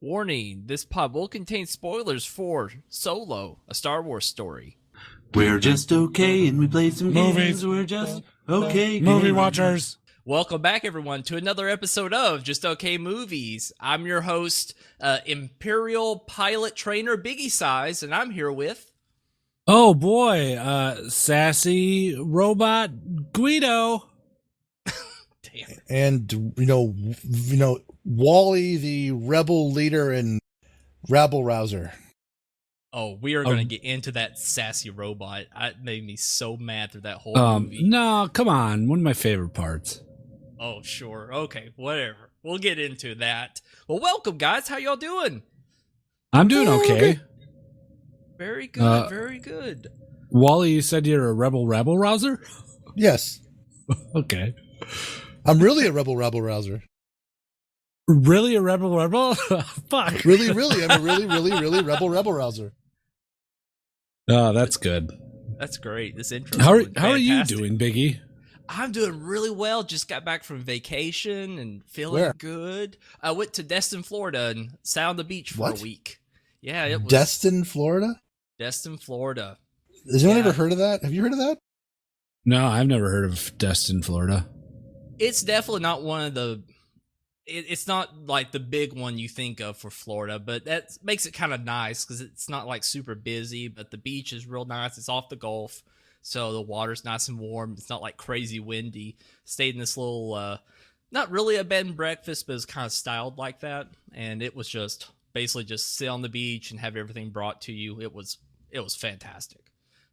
Warning, this pod will contain spoilers for Solo, a Star Wars story. We're just okay and we play some Movies. games. We're just okay. Movie gamers. watchers. Welcome back, everyone, to another episode of Just Okay Movies. I'm your host, Imperial Pilot Trainer BIGGIESIZE, and I'm here with... Oh boy, sassy robot Gweedo. Damn. And Wally, the rebel leader and rabble rouser. Oh, we are going to get into that sassy robot. It made me so mad through that whole movie. No, come on, one of my favorite parts. Oh, sure. Okay, whatever. We'll get into that. Well, welcome, guys. How y'all doing? I'm doing okay. Very good, very good. Wally, you said you're a rabble rouser? Yes, Okay. I'm really a rebel rouser. Really a rebel? Fuck. Really, I'm a really rebel rouser. Oh, that's good. That's great. This intro. How is are you fantastic. doing, Biggie? I'm doing really well. Just got back from vacation and feeling Where? good. I went to Destin, Florida and sat on the beach for What? a week. Yeah, it was Destin, Florida? Destin, Florida. Has anyone Yeah. ever heard of that? Have you heard of that? No, I've never heard of Destin, Florida. It's definitely not one of the... It's not like the big one you think of for Florida, but that makes it kind of nice because it's not like super busy, but the beach is real nice. It's off the Gulf, so the water's nice and warm. It's not like crazy windy. Stayed in this little, not really a bed and breakfast, but it's kind of styled like that. And it was just basically just sit on the beach and have everything brought to you. It was fantastic.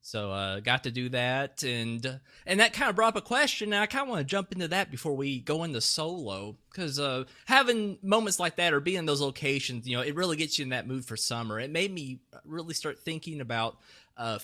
So got to do that, and that kind of brought up a question, and I kind of want to jump into that before we go into Solo, because having moments like that or being in those locations, it really gets you in that mood for summer. It made me really start thinking about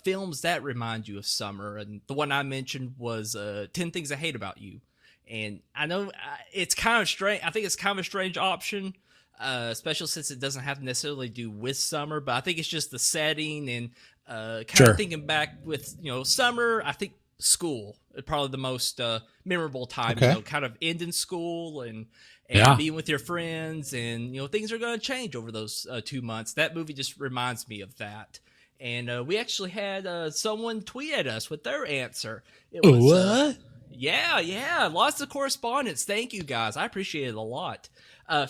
films that remind you of summer, and the one I mentioned was 10 Things I Hate About You. And I know it's kind of strange. I think it's kind of a strange option, especially since it doesn't have to necessarily do with summer, but I think it's just the setting and kind of thinking back with, summer, I think school is probably the most memorable time, Okay. kind of ending school and Yeah. being with your friends, and, things are going to change over those 2 months. That movie just reminds me of that. And we actually had someone tweet at us with their answer. It was, What? yeah, lots of correspondence. Thank you, guys. I appreciate it a lot.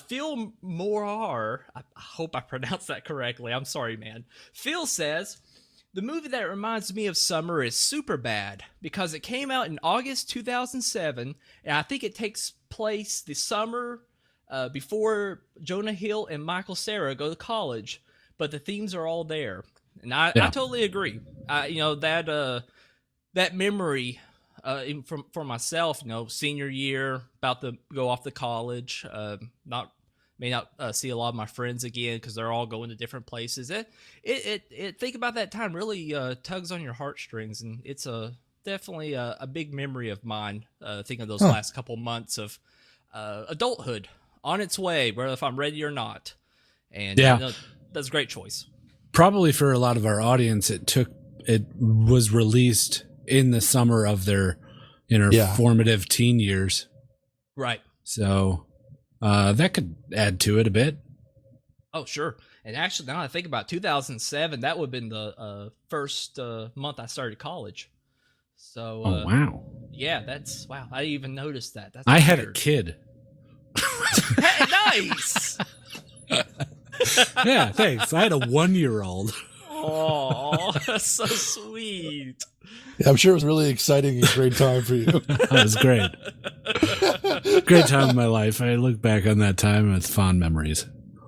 Phil Morar, I hope I pronounced that correctly. I'm sorry, man. Phil says, the movie that reminds me of summer is Superbad because it came out in August 2007, and I think it takes place the summer before Jonah Hill and Michael Cera go to college, but the themes are all there. And I totally agree. That memory for myself, senior year, about to go off to college, may not see a lot of my friends again because they're all going to different places. It think about that time really tugs on your heartstrings, and it's definitely a big memory of mine. Think of those last couple months of adulthood on its way, whether if I'm ready or not. And that's a great choice. Probably for a lot of our audience, it was released in the summer of their formative teen years. Right. So that could add to it a bit. Oh, sure. And actually, now I think about 2007, that would have been the first month I started college. So, Wow. Yeah, wow. I didn't even notice that. That's I had a weird. kid. Hey, nice. Yeah, thanks. I had a 1-year-old. Oh, that's so sweet. Yeah, I'm sure it was really exciting and great time for you. That was great. Great time of my life. I look back on that time with fond memories.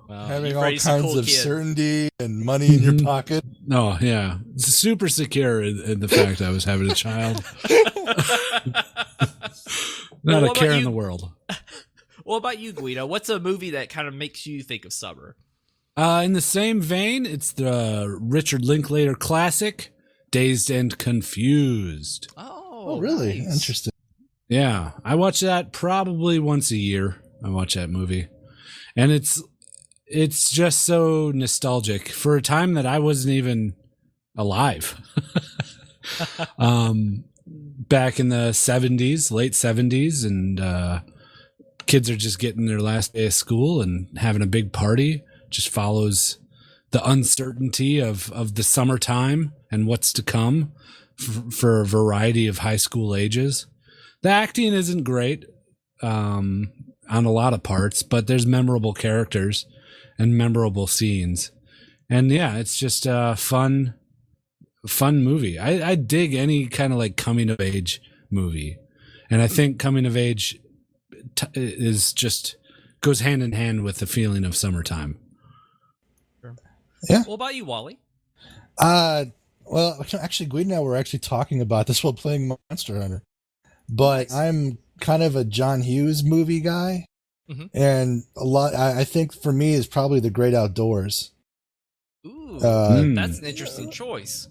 Well, Having you all raised a kinds cool of kid. certainty and money in your pocket. Oh, yeah. Super secure in the fact I was having a child. Not Well, a what care about in you? the world. What about you, Guido? What's a movie that kind of makes you think of summer? In the same vein, it's the Richard Linklater classic, Dazed and Confused. Oh, really? Nice. Interesting. Yeah, I watch that probably once a year. I watch that movie. And it's just so nostalgic for a time that I wasn't even alive. Back in the 70s, late 70s, and kids are just getting their last day of school and having a big party, just follows the uncertainty of the summertime and what's to come for a variety of high school ages. The acting isn't great on a lot of parts, but there's memorable characters and memorable scenes. And yeah, it's just a fun movie. I dig any kind of like coming of age movie. And I think coming of age is just goes hand in hand with the feeling of summertime. Sure. Yeah. What about you, Wally? Well, actually, Gweedo and I were actually talking about this while playing Monster Hunter. But Nice. I'm kind of a John Hughes movie guy. Mhm. And I think for me is probably The Great Outdoors. Ooh, Uh, that's an interesting choice.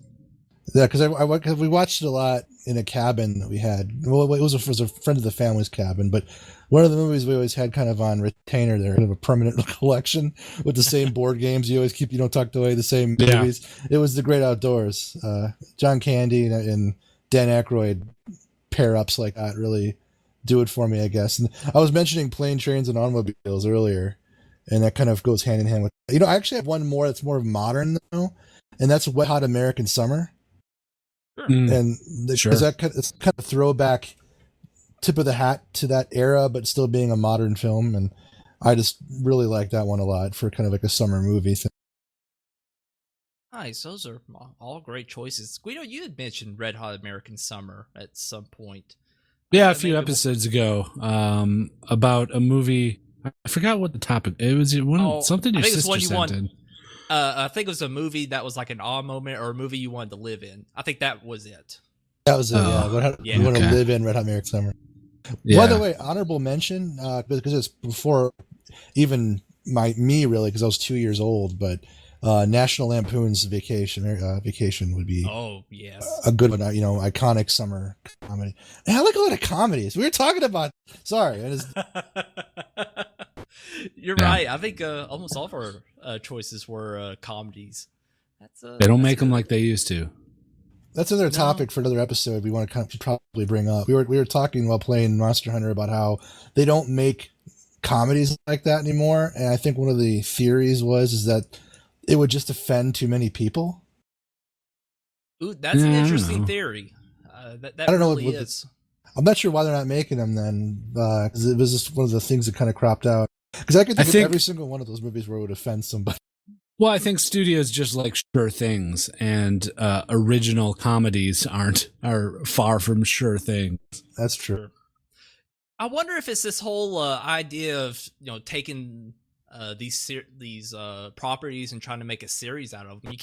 Yeah, because we watched it a lot in a cabin that we had. Well, it was a friend of the family's cabin, but one of the movies we always had kind of on retainer there, kind of a permanent collection with the same board games. You always keep, tucked away, the same movies. It was The Great Outdoors. John Candy and Dan Aykroyd pair ups like that really do it for me, I guess. And I was mentioning Plane, Trains, and Automobiles earlier, and that kind of goes hand in hand with. I actually have one more that's more modern though, and that's Wet Hot American Summer. Sure. And Sure. it's kind of throwback, tip of the hat to that era, but still being a modern film. And I just really like that one a lot for kind of like a summer movie thing. Nice. Those are all great choices. Guido, you had mentioned Red Hot American Summer at some point. Yeah, a few episodes ago, about a movie. I forgot what the topic. It was something your sister sent in. I think it was a movie that was like an awe moment, or a movie you wanted to live in. I think that was it. That was it. Yeah. You want to live in Red Hot American Summer. Yeah. By the way, honorable mention, because it's before even me really, because I was 2 years old, but National Lampoon's Vacation would be Oh yes, a good one. Iconic summer comedy. And I like a lot of comedies. We were talking about. Sorry, you're right. I think almost all of our choices were comedies. They don't make them like they used to. That's another topic for another episode we want to probably bring up. We were talking while playing Monster Hunter about how they don't make comedies like that anymore, and I think one of the theories is that it would just offend too many people. Ooh, that's an interesting theory. That I don't know really is. I'm not sure why they're not making them then, because it was just one of the things that kind of cropped out. Because I could think of every single one of those movies where it would offend somebody. Well, I think studios just like sure things, and original comedies are far from sure things. That's true. I wonder if it's this whole idea of taking these properties and trying to make a series out of them.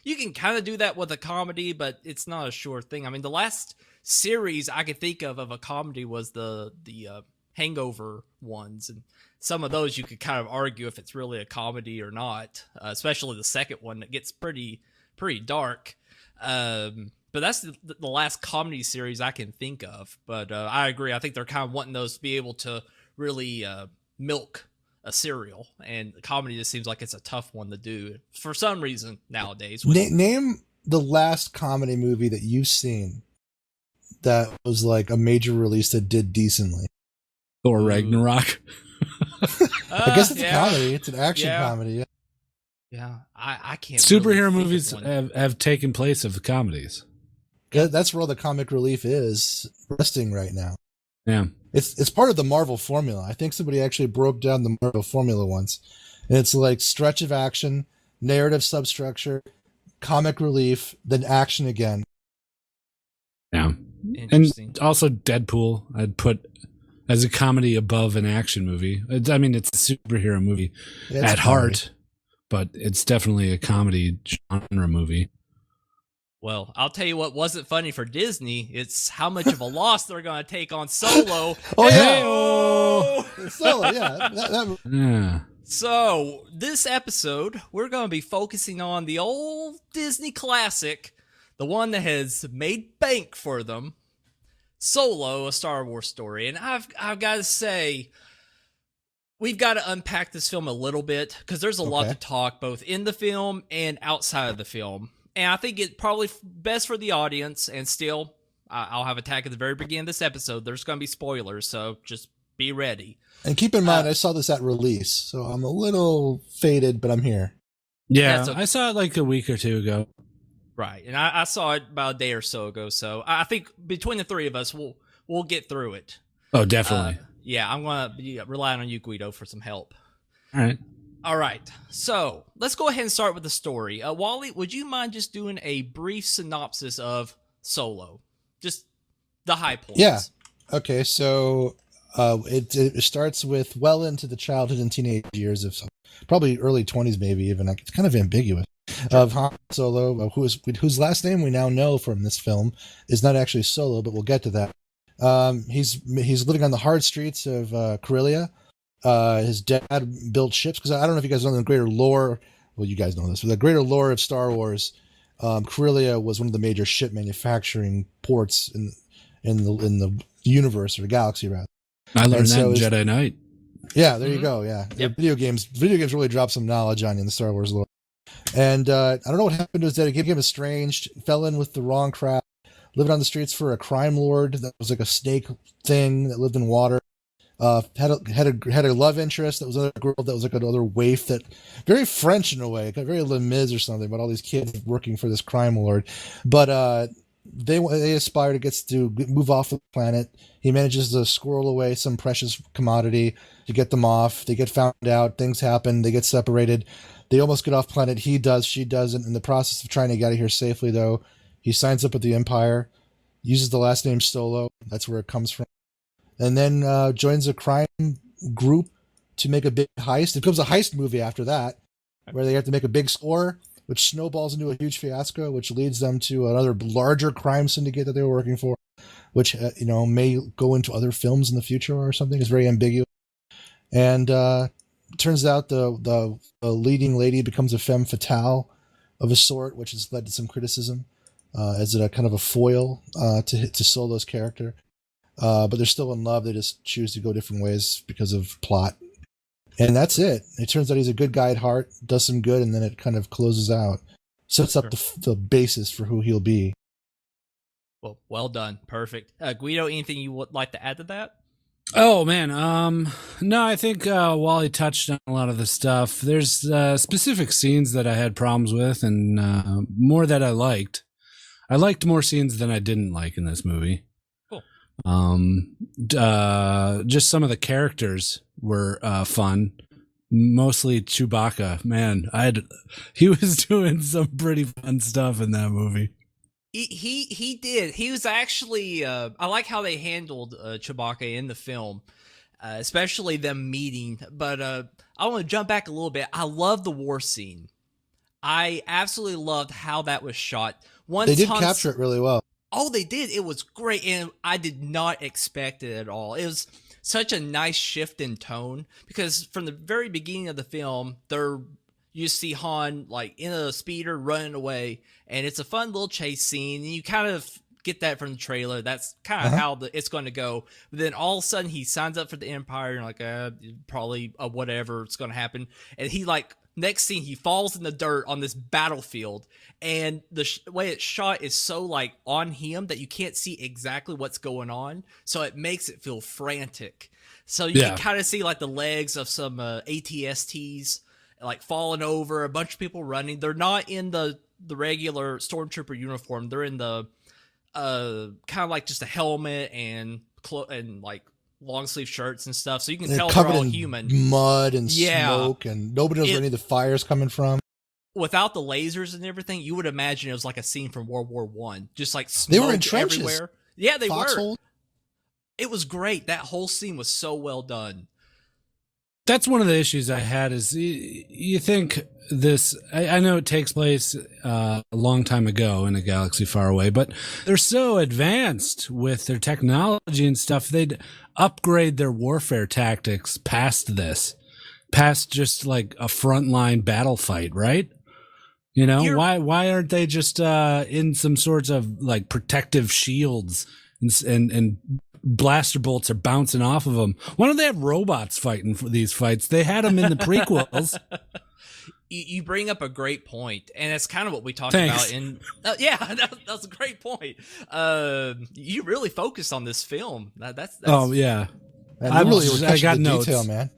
You can kind of do that with a comedy, but it's not a sure thing. I mean, the last series I could think of a comedy was the Hangover ones, and some of those you could kind of argue if it's really a comedy or not, especially the second one that gets pretty dark. But that's the last comedy series I can think of. But I agree. I think they're kind of wanting those to be able to really milk a serial, and comedy just seems like it's a tough one to do for some reason nowadays. Name the last comedy movie that you've seen that was like a major release that did decently. Thor Ragnarok. I guess it's a comedy. It's an action comedy. Yeah, I can't. Superhero movies have taken place of the comedies. That's where all the comic relief is resting right now. Yeah. It's part of the Marvel formula. I think somebody actually broke down the Marvel formula once. And it's like stretch of action, narrative substructure, comic relief, then action again. Yeah. And also Deadpool I'd put as a comedy above an action movie. I mean, it's a superhero movie at heart, but it's definitely a comedy genre movie. Well, I'll tell you what wasn't funny for Disney. It's how much of a loss they're going to take on Solo. Solo, yeah. Yeah. So, this episode, we're going to be focusing on the old Disney classic, the one that has made bank for them, Solo, A Star Wars Story. And I've got to say, we've got to unpack this film a little bit, because there's a lot to talk, both in the film and outside of the film. And I think it's probably best for the audience, and still, I'll have a tag at the very beginning of this episode. There's going to be spoilers, so just be ready. And keep in mind, I saw this at release, so I'm a little faded, but I'm here. Yeah, That's okay. I saw it like a week or two ago. Right, and I saw it about a day or so ago. So I think between the three of us, we'll get through it. Oh, definitely. Yeah, I'm gonna be relying on you, Gweedo, for some help. All right. So let's go ahead and start with the story. Wally, would you mind just doing a brief synopsis of Solo? Just the high points. Yeah. Okay, so it starts with well into the childhood and teenage years of probably early 20s, maybe even. It's kind of ambiguous. Of Han Solo, whose last name we now know from this film is not actually Solo, but we'll get to that. He's living on the hard streets of Corellia. His dad built ships, because I don't know if you guys know the greater lore. Well, you guys know this. But the greater lore of Star Wars, Corellia was one of the major ship manufacturing ports in the universe, or the galaxy, rather. I learned that in Jedi Knight. Yeah, there you go. Yeah, Yep. Video games really drop some knowledge on you in the Star Wars lore. And I don't know what happened to his dad. He became estranged, fell in with the wrong crowd, lived on the streets for a crime lord that was like a snake thing that lived in water. Had a love interest that was another girl that was like another waif, that very French in a way, very Les Mis or something. But all these kids working for this crime lord, but they aspire to get to move off the planet. He manages to squirrel away some precious commodity to get them off. They get found out. Things happen. They get separated. They almost get off planet. He does. She doesn't. In the process of trying to get out of here safely, though, he signs up with the Empire, uses the last name Solo. That's where it comes from. And then joins a crime group to make a big heist. It becomes a heist movie after that, where they have to make a big score, which snowballs into a huge fiasco, which leads them to another larger crime syndicate that they were working for, which may go into other films in the future or something. It's very ambiguous. And turns out the leading lady becomes a femme fatale of a sort, which has led to some criticism as a kind of a foil to Solo's character. But they're still in love. They just choose to go different ways because of plot. And that's it. It turns out he's a good guy at heart, does some good, and then it kind of closes out. Sets up the basis for who he'll be. Well done. Perfect. Gweedo, anything you would like to add to that? Oh, man. No, I think Wally touched on a lot of the stuff. There's specific scenes that I had problems with, and more that I liked. I liked more scenes than I didn't like in this movie. Just some of the characters were fun. Mostly Chewbacca. Man, he was doing some pretty fun stuff in that movie. He did. He was actually. I like how they handled Chewbacca in the film, especially them meeting. But I want to jump back a little bit. I love the war scene. I absolutely loved how that was shot. They did capture it really well. Oh, they did. It was great, and I did not expect it at all. It was such a nice shift in tone, because from the very beginning of the film, you see Han like in a speeder running away, and it's a fun little chase scene, and you kind of get that from the trailer. That's kind of how it's going to go. But then all of a sudden, he signs up for the Empire, and like probably whatever it's going to happen, and he like. Next scene, he falls in the dirt on this battlefield, and the way it's shot is so like on him that you can't see exactly what's going on, so it makes it feel frantic. So you can kind of see like the legs of some ATSTs like falling over, a bunch of people running. They're not in the regular stormtrooper uniform. They're in the kind of like just a helmet and like long sleeve shirts and stuff, so you can tell they're all human. Mud and smoke, and nobody knows where any of the fire's coming from. Without the lasers and everything, you would imagine it was like a scene from World War I. Just like smoke they were in trenches everywhere. Yeah, they Foxhole. were. It was great. That whole scene was so well done. That's one of the issues I had is you think this, I know it takes place a long time ago in a galaxy far away, but they're so advanced with their technology and stuff. They'd upgrade their warfare tactics past just like a frontline battle fight, right? You know, why aren't they just in some sorts of like protective shields and blaster bolts are bouncing off of them? Why don't they have robots fighting for these fights? They had them in the prequels. You bring up a great point, and it's kind of what we talked Thanks. about in that's a great point. You really focused on this film. That's oh yeah, And I you really were catching got the notes. detail, man.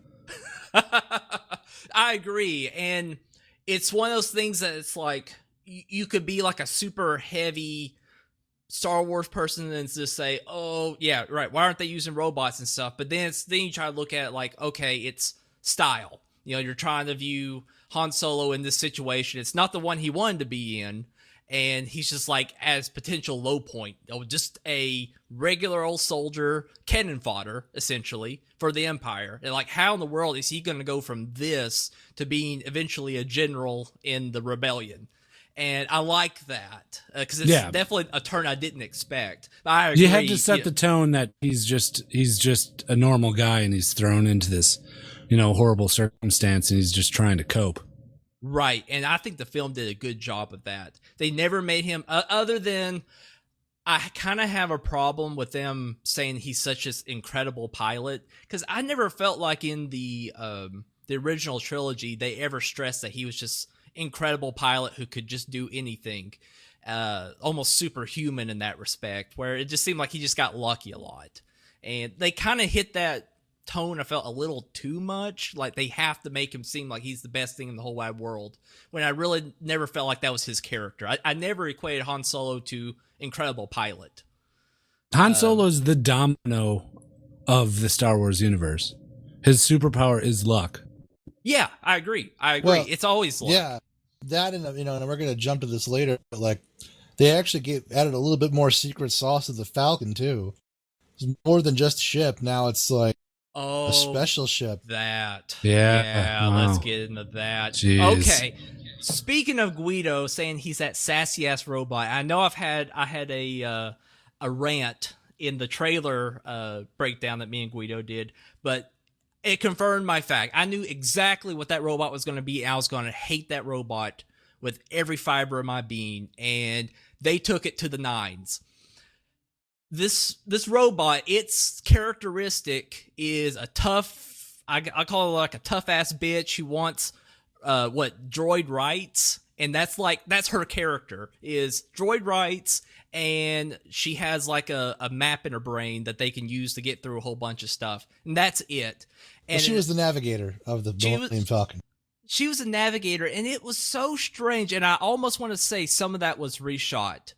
I agree. And it's one of those things that it's like you could be like a super heavy Star Wars person and just say, oh, yeah, right, why aren't they using robots and stuff? But then you try to look at it like, okay, it's style. You know, you're trying to view Han Solo in this situation. It's not the one he wanted to be in. And he's just like, as potential low point, just a regular old soldier, cannon fodder, essentially, for the Empire. And like, how in the world is he going to go from this to being eventually a general in the rebellion? And I like that because it's definitely a turn I didn't expect. But I agree. You had to set the tone that he's just a normal guy and he's thrown into this, horrible circumstance and he's just trying to cope. Right, and I think the film did a good job of that. They never made him, other than I kind of have a problem with them saying he's such an incredible pilot, because I never felt like in the original trilogy they ever stressed that he was just incredible pilot who could just do anything, almost superhuman in that respect, where it just seemed like he just got lucky a lot. And they kind of hit that tone, I felt, a little too much. Like they have to make him seem like he's the best thing in the whole wide world, when I really never felt like that was his character. I never equated Han Solo to incredible pilot. Han Solo's the domino of the Star Wars universe. His superpower is luck. Yeah, I agree. Well, it's always luck. Yeah, that and and we're going to jump to this later, but like they actually added a little bit more secret sauce to the Falcon too. It's more than just a ship. Now it's like a special ship. That. Yeah. Wow. Let's get into that. Jeez. Okay. Speaking of Gweedo saying he's that sassy ass robot, I know I had a rant in the trailer breakdown that me and Gweedo did, but it confirmed my fact. I knew exactly what that robot was going to be. I was going to hate that robot with every fiber of my being, and they took it to the nines. This robot, its characteristic is a tough, I call it like a tough ass bitch who wants droid rights, and that's her character is droid rights, and she has like a map in her brain that they can use to get through a whole bunch of stuff, and that's it. And she was the navigator of the Millennium Falcon. She was a navigator, and it was so strange, and I almost want to say some of that was reshot.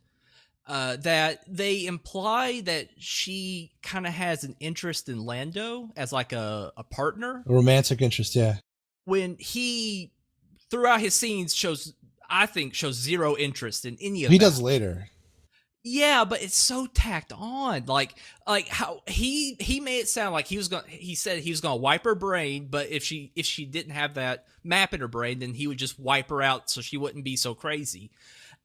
That they imply that she kind of has an interest in Lando as like a partner. A romantic interest, yeah. When he, throughout his scenes, shows zero interest in any of he that. Does later. Yeah, but it's so tacked on. Like how he made it sound like he said he was gonna wipe her brain, but if she didn't have that map in her brain, then he would just wipe her out so she wouldn't be so crazy.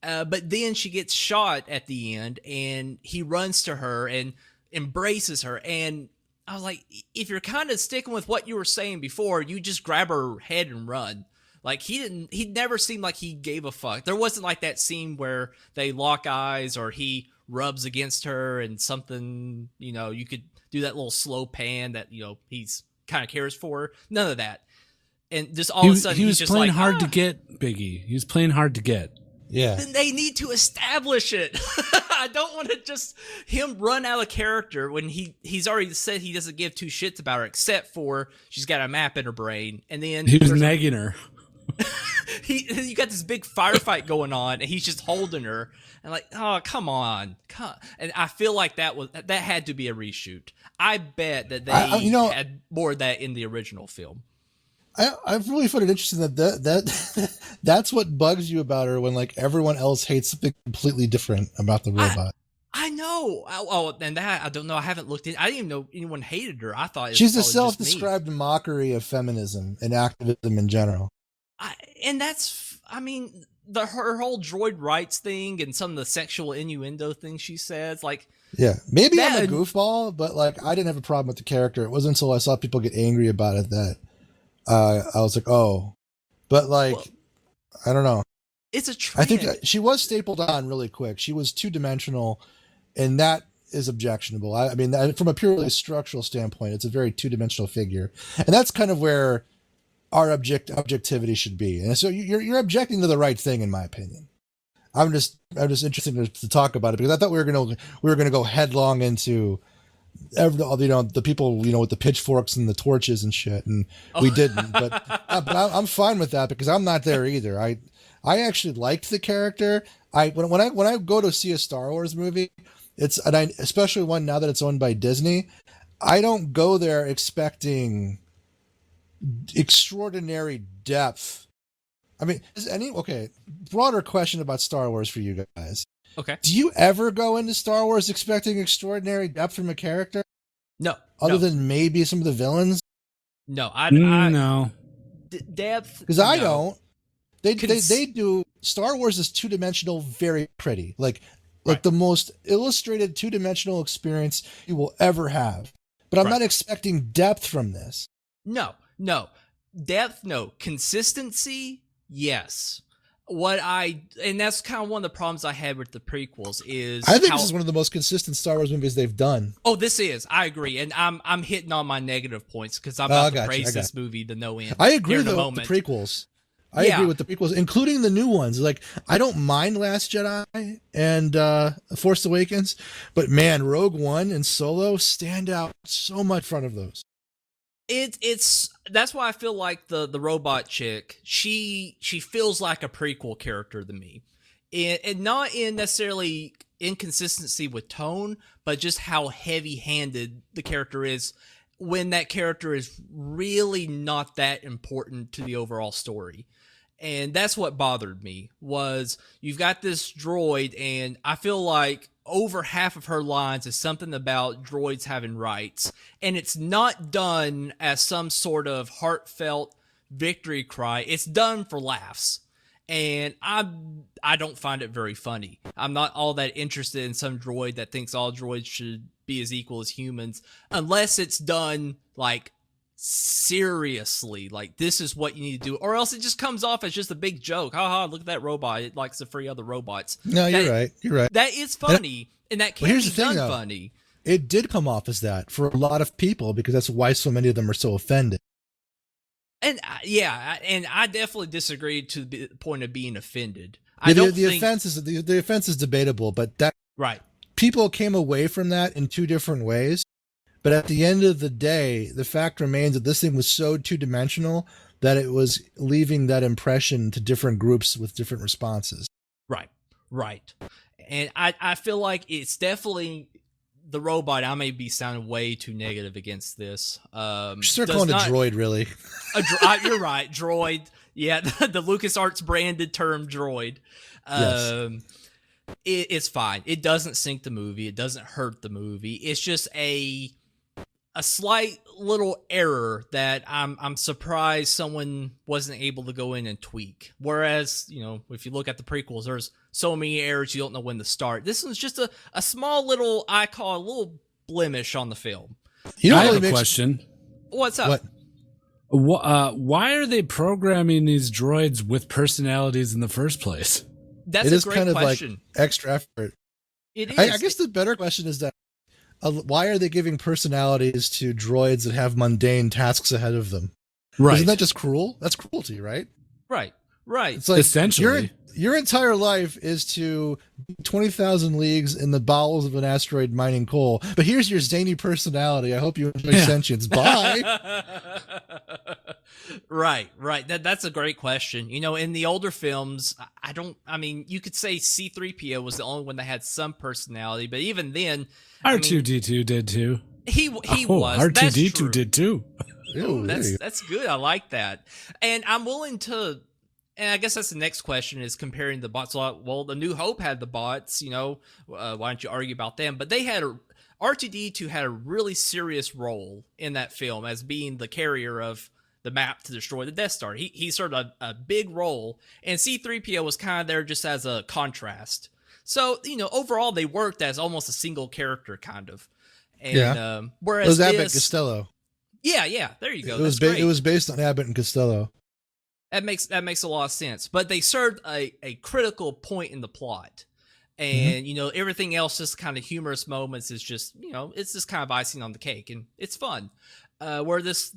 But then she gets shot at the end, and he runs to her and embraces her. And I was like, if you're kind of sticking with what you were saying before, you just grab her head and run. Like he never seemed like he gave a fuck. There wasn't like that scene where they lock eyes or he rubs against her and something, you could do that little slow pan that, he's kind of cares for her. None of that. And just all of a sudden he was just playing like, hard to get, Biggie. He was playing hard to get. Yeah. Then they need to establish it. I don't want to just him run out of character when he's already said he doesn't give two shits about her, except for she's got a map in her brain. And then he was nagging her. You got this big firefight going on, and he's just holding her. And like, oh, come on. And I feel like that had to be a reshoot. I bet that they had more of that in the original film. I really find it interesting that that's what bugs you about her when like everyone else hates something completely different about the robot. I know. Oh, and that I don't know. I haven't looked in. I didn't even know anyone hated her. I thought she's a self-described mockery of feminism and activism in general. Her whole droid rights thing and some of the sexual innuendo things she says, like. Yeah, maybe I'm a goofball, but like I didn't have a problem with the character. It wasn't until I saw people get angry about it that. I was like, oh, but like, I don't know. It's a trend. I think she was stapled on really quick. She was 2-dimensional, and that is objectionable. I mean, from a purely structural standpoint, it's a very 2-dimensional figure, and that's kind of where our objectivity should be. And so you're objecting to the right thing, in my opinion. I'm just interested to talk about it because I thought we were gonna go headlong into the people, with the pitchforks and the torches and shit, and we didn't. But I'm fine with that because I'm not there either. I actually liked the character. When I go to see a Star Wars movie, especially one now that it's owned by Disney, I don't go there expecting extraordinary depth. I mean, broader question about Star Wars for you guys. Okay. Do you ever go into Star Wars expecting extraordinary depth from a character? No. Other than maybe some of the villains? No. No. Depth. Because I don't. They do. Star Wars is two-dimensional, very pretty. Like the most illustrated two-dimensional experience you will ever have. But I'm not expecting depth from this. No. Depth, no. Consistency, yes. And that's kind of one of the problems I had with the prequels is I think this is one of the most consistent Star Wars movies they've done. Oh, this is. I agree. And I'm hitting on my negative points because I'm about to praise this movie to no end. I agree though with the prequels. I agree with the prequels, including the new ones. Like, I don't mind Last Jedi and Force Awakens, but man, Rogue One and Solo stand out so much in front of those. It's that's why I feel like the robot chick, she feels like a prequel character to me, and not in necessarily inconsistency with tone, but just how heavy-handed the character is when that character is really not that important to the overall story. And that's what bothered me, was you've got this droid, and I feel like over half of her lines is something about droids having rights, and it's not done as some sort of heartfelt victory cry. It's done for laughs, and I don't find it very funny. I'm not all that interested in some droid that thinks all droids should be as equal as humans, unless it's done like seriously, like this is what you need to do, or else it just comes off as just a big joke. Haha, look at that robot, it likes to free other robots. No, you're right. That is funny, and that can be done funny. It did come off as that for a lot of people because that's why so many of them are so offended. And and I definitely disagree to the point of being offended. The offense is debatable, but that people came away from that in two different ways. But at the end of the day, the fact remains that this thing was so two-dimensional that it was leaving that impression to different groups with different responses. Right. And I feel like it's definitely the robot. I may be sounding way too negative against this. Start calling it a droid, really. You're right, droid. Yeah, the LucasArts branded term droid. Yes. It's fine. It doesn't sink the movie. It doesn't hurt the movie. It's just a slight little error that I'm surprised someone wasn't able to go in and tweak. Whereas, if you look at the prequels, there's so many errors you don't know when to start. This one's just a small little, I call a little blemish on the film. I have a question. What's up? Why are they programming these droids with personalities in the first place? That's a great question. Like extra effort. It is. I guess the better question is that why are they giving personalities to droids that have mundane tasks ahead of them? Right. Isn't that just cruel? That's cruelty, right? Right. It's like essentially your entire life is to 20,000 leagues in the bowels of an asteroid mining coal. But here's your zany personality. I hope you enjoy sentience. Bye. Right. That's a great question. In the older films, you could say C-3PO was the only one that had some personality, but even then, R2-D2 did too. He was. R2-D2 did too. Ooh, that's good. I like that. And I'm willing to, and I guess that's the next question, is comparing the bots. Well, the New Hope had the bots, why don't you argue about them? But they had R2-D2 had a really serious role in that film as being the carrier of the map to destroy the Death Star. He served a big role, and C-3PO was kind of there just as a contrast. So, overall they worked as almost a single character, kind of. And whereas it was Abbott and Costello. Yeah, there you go. It was based on Abbott and Costello. That makes a lot of sense. But they served a critical point in the plot. And, everything else, just kind of humorous moments, is just, it's just kind of icing on the cake, and it's fun. Where this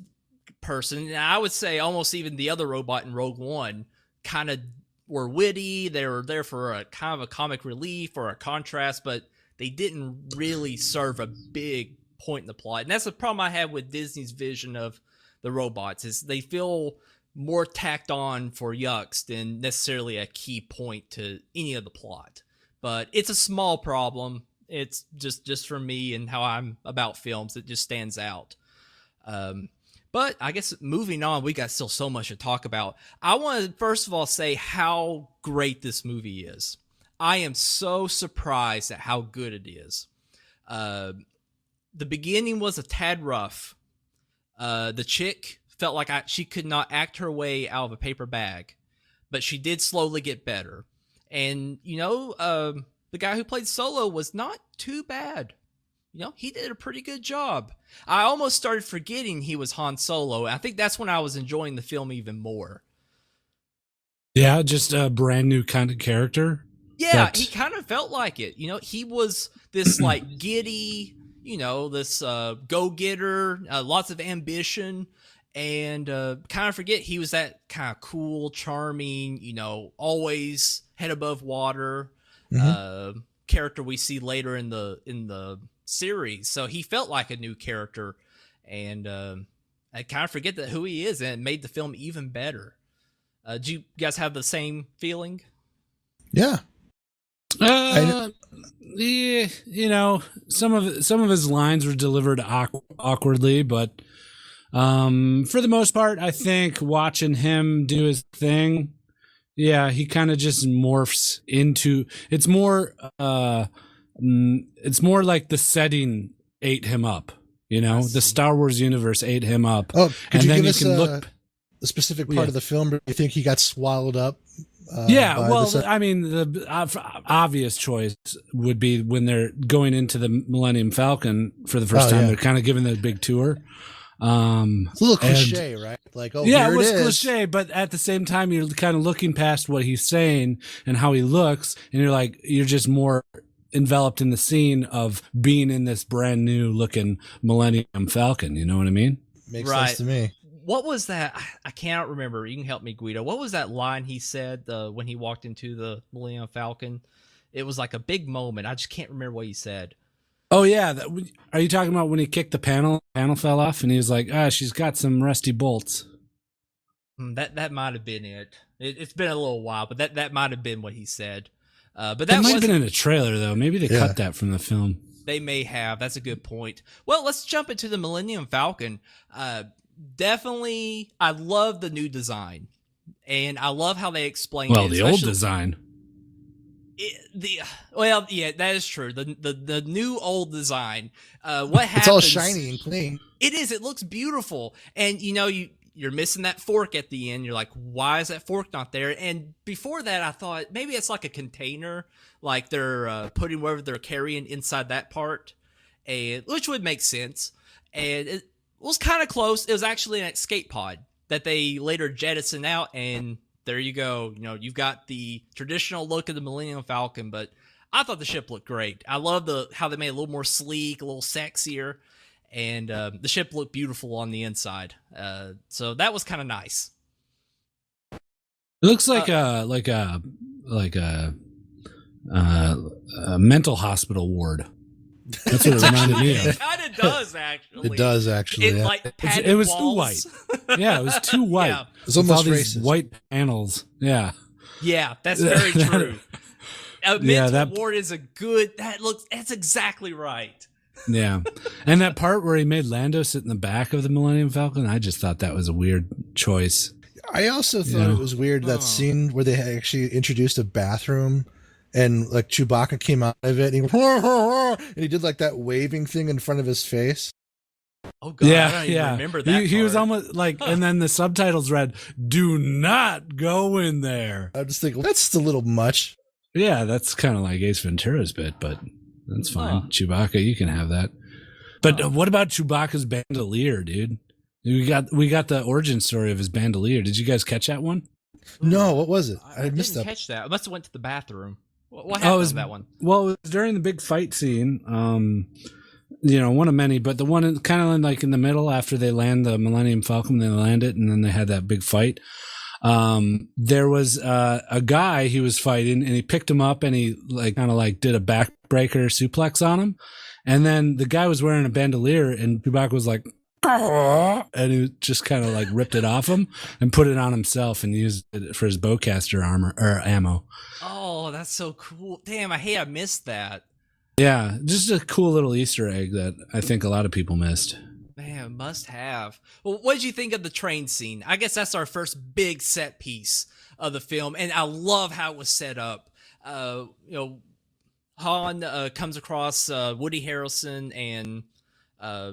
person, and I would say almost even the other robot in Rogue One, kind of were witty. They were there for a kind of a comic relief or a contrast, but they didn't really serve a big point in the plot. And that's the problem I have with Disney's vision of the robots, is they feel more tacked on for yucks than necessarily a key point to any of the plot. But it's a small problem. It's just for me and how I'm about films. It just stands out. But I guess moving on, we got still so much to talk about. I want to first of all say how great this movie is. I am so surprised at how good it is. The beginning was a tad rough. The chick felt like she could not act her way out of a paper bag, but she did slowly get better. And, the guy who played Solo was not too bad. He did a pretty good job. I almost started forgetting he was Han Solo. I think that's when I was enjoying the film even more. Yeah, just a brand new kind of character. Yeah, he kind of felt like it. He was this like giddy, this go-getter, lots of ambition, and kind of forget he was that kind of cool, charming, always head above water character we see later in the series. So he felt like a new character, and I kind of forget that who he is, and it made the film even better. Do you guys have the same feeling? Yeah. Yeah, some of his lines were delivered awkwardly, but for the most part, I think watching him do his thing, yeah, he kind of just morphs into. It's more like the setting ate him up. The Star Wars universe ate him up. Oh, could and you then give you us can look a specific part of the film? Do you think he got swallowed up? I mean, the obvious choice would be when they're going into the Millennium Falcon for the first time. Yeah. They're kind of giving the big tour. It's a little cliche, right? Like, yeah, here it was it is. cliche, but at the same time, you're kind of looking past what he's saying and how he looks, and you're just more enveloped in the scene of being in this brand new looking Millennium Falcon. You know what I mean? Makes sense to me. What was that? I cannot remember. You can help me, Gweedo. What was that line he said when he walked into the Millennium Falcon? It was like a big moment. I just can't remember what he said. Oh, yeah. Are you talking about when he kicked the panel? Panel fell off, and he was like, she's got some rusty bolts. That might have been it. It's been a little while, but that might have been what he said. But that might have been in a trailer, though. Maybe they cut that from the film. They may have. That's a good point. Well, let's jump into the Millennium Falcon. Definitely, I love the new design, and I love how they explain it. Well, the old design. That is true. The new old design. What happens? It's all shiny and clean. It is. It looks beautiful, and you're missing that fork at the end. You're like, why is that fork not there? And before that, I thought maybe it's like a container, like they're putting whatever they're carrying inside that part, which would make sense. And it was kind of close. It was actually an escape pod that they later jettison out, and there you go. You've got the traditional look of the Millennium Falcon, but I thought the ship looked great. I love how they made it a little more sleek, a little sexier, and the ship looked beautiful on the inside. So that was kind of nice. It looks like a mental hospital ward. That's what it reminded me of. It kind of does, actually. It does, actually. It was too white. Yeah, it was too white. Yeah. It was almost all these racist. white panels. Yeah. Yeah, that's very true. A mental ward is that's exactly right. Yeah. And that part where he made Lando sit in the back of the Millennium Falcon, I just thought that was a weird choice. I also thought it was weird, that scene where they actually introduced a bathroom and like Chewbacca came out of it and he did like that waving thing in front of his face. Oh god, I don't even remember that. He was almost like, and then the subtitles read, "Do not go in there." I just think that's just a little much. Yeah, that's kind of like Ace Ventura's bit, but that's fine. Chewbacca, you can have that. But what about Chewbacca's bandolier, dude? We got the origin story of his bandolier. Did you guys catch that one? No, what was it? I missed didn't that. catch that. I must have went to the bathroom. What happened to that one? Well, it was during the big fight scene. One of many, but the one kind of like in the middle after they land the Millennium Falcon, they land it, and then they had that big fight. there was a guy he was fighting, and he picked him up and he like kind of like did a backbreaker suplex on him, and then the guy was wearing a bandolier, and Chewbacca was like, and he just kind of like ripped it off him and put it on himself and used it for his bowcaster armor or ammo. Oh, that's so cool! Damn, I missed that. Yeah, just a cool little Easter egg that I think a lot of people missed. Man, must have. Well, what did you think of the train scene? I guess that's our first big set piece of the film, and I love how it was set up. Han comes across Woody Harrelson and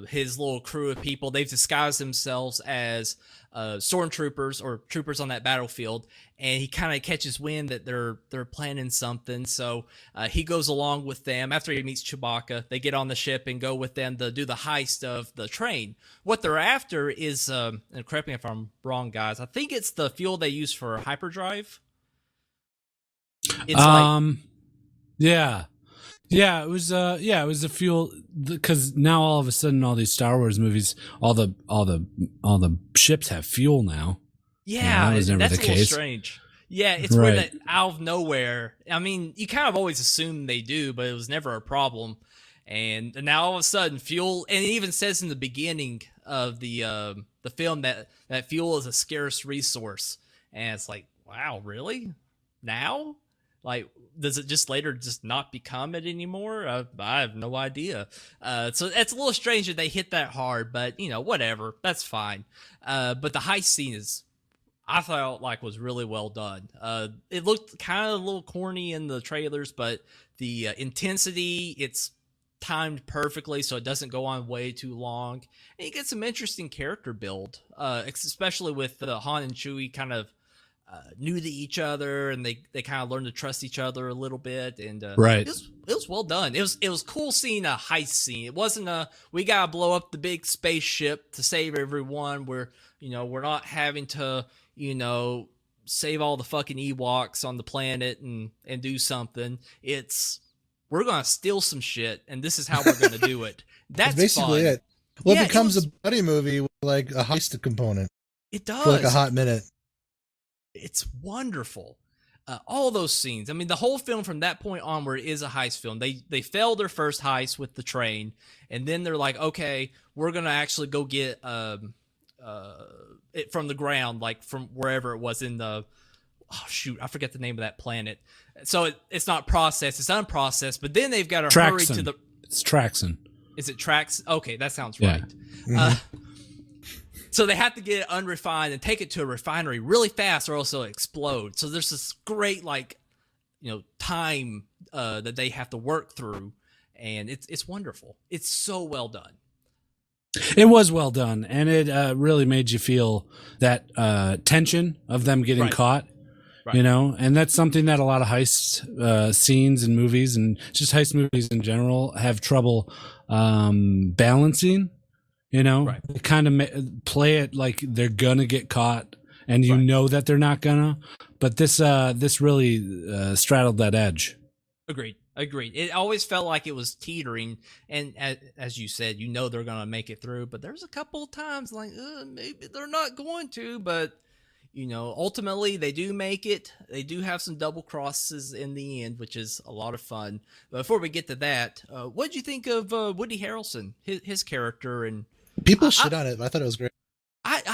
his little crew of people. They've disguised themselves as stormtroopers or troopers on that battlefield, and he kind of catches wind that they're planning something. So he goes along with them. After he meets Chewbacca, they get on the ship and go with them to do the heist of the train. What they're after is, and correct me if I'm wrong, guys, I think it's the fuel they use for hyperdrive. It's Yeah, it was the fuel, because now all of a sudden all these Star Wars movies, all the ships have fuel now. Yeah, that was never that's the a little case. strange. Yeah, it's Right. weird that out of nowhere. I mean, you kind of always assume they do, but it was never a problem. And now all of a sudden, fuel, and it even says in the beginning of the film that fuel is a scarce resource, and it's like, wow, really? Now? Like, does it just later just not become it anymore? I have no idea. So it's a little strange that they hit that hard, but whatever, that's fine. But the heist scene is, I felt like, was really well done. It looked kind of a little corny in the trailers, but the intensity, it's timed perfectly so it doesn't go on way too long. And you get some interesting character build, especially with Han and Chewie kind of new to each other, and they kind of learn to trust each other a little bit, and Right. it was well done. It was cool seeing a heist scene. It wasn't we gotta blow up the big spaceship to save everyone. We're not having to save all the fucking Ewoks on the planet and do something. It's, we're gonna steal some shit, and this is how we're gonna do it. That's basically fun. it. Well, Yeah, it becomes was- a buddy movie with like a heist component It does. for like a hot minute. It's wonderful. All those scenes. I mean, the whole film from that point onward is a heist film. They failed their first heist with the train, and then they're like, okay, we're gonna actually go get it from the ground, like from wherever it was in the, oh shoot, I forget the name of that planet. So it's not processed, it's unprocessed. But then they've got to hurry to the. It's Traxon. Is it Trax? Okay, that sounds Yeah. right. So they have to get it unrefined and take it to a refinery really fast, or else it'll explode. So there's this great time that they have to work through, and it's wonderful. It's so well done. It was well done, and it really made you feel that tension of them getting Right. caught. Right. And that's something that a lot of heist scenes and movies, and just heist movies in general, have trouble balancing. Right. They kind of play it like they're gonna get caught, and you Right. know that they're not gonna. But this really straddled that edge. Agreed. It always felt like it was teetering, and as you said, they're gonna make it through. But there's a couple of times like maybe they're not going to, but ultimately they do make it. They do have some double crosses in the end, which is a lot of fun. But before we get to that, what did you think of Woody Harrelson, his character? And People shit on it, but I thought it was great.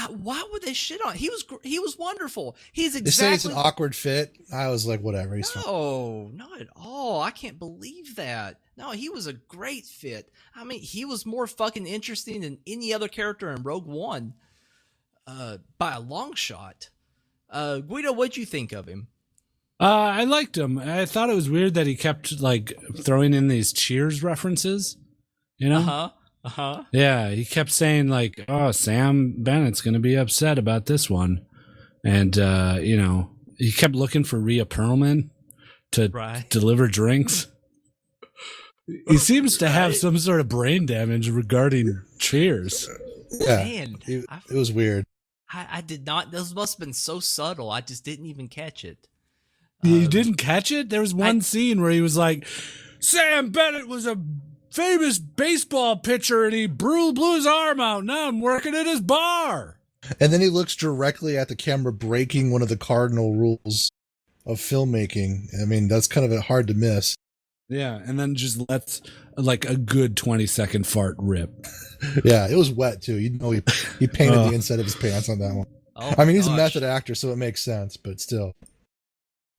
why would they shit on? He was wonderful. He's They say it's exactly. an awkward fit. I was like, whatever. He's fine. No, not at all. I can't believe that. No, he was a great fit. I mean, he was more fucking interesting than any other character in Rogue One, by a long shot. Guido, what'd you think of him? I liked him. I thought it was weird that he kept like throwing in these Cheers references. Yeah, he kept saying like, "Oh, Sam Bennett's going to be upset about this one," and he kept looking for Rhea Perlman to Right. deliver drinks. He seems to have some sort of brain damage regarding Cheers. Yeah, Man, it was weird. I did not. Those must have been so subtle. I just didn't even catch it. You didn't catch it? There was one scene where he was like, "Sam Bennett was a famous baseball pitcher and he blew his arm out. Now I'm working at his bar." And then he looks directly at the camera, breaking one of the cardinal rules of filmmaking. I mean, that's kind of hard to miss. Yeah, and then just lets like a good 20-second fart rip. Yeah, it was wet too. You know, he painted the inside of his pants on that one. Oh I mean, he's gosh. a method actor, so it makes sense, but still.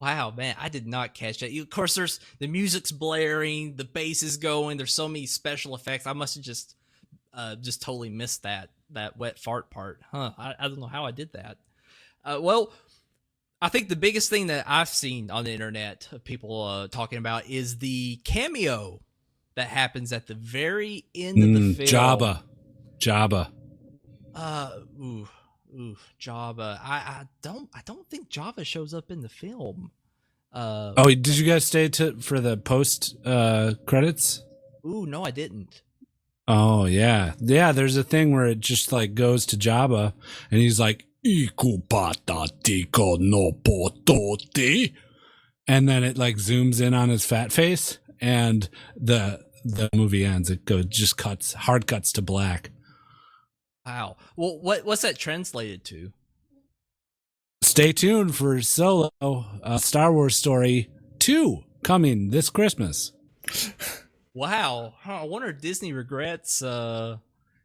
Wow, man, I did not catch that. Of course, there's the music's blaring, the bass is going. There's so many special effects. I must have just totally missed that wet fart part. Huh? I don't know how I did that. Well, I think the biggest thing that I've seen on the internet of people talking about is the cameo that happens at the very end of the film. Jabba. Jabba. I don't think Jabba shows up in the film. Did you guys stay for the post credits? Ooh, no, I didn't. Oh yeah. There's a thing where it just like goes to Jabba, and he's like, "Iku pata tiko no potote," and then it like zooms in on his fat face, and the movie ends. It hard cuts to black. Wow. Well, what's that translated to? Stay tuned for Solo, Star Wars Story 2 coming this Christmas. Wow. I wonder if Disney regrets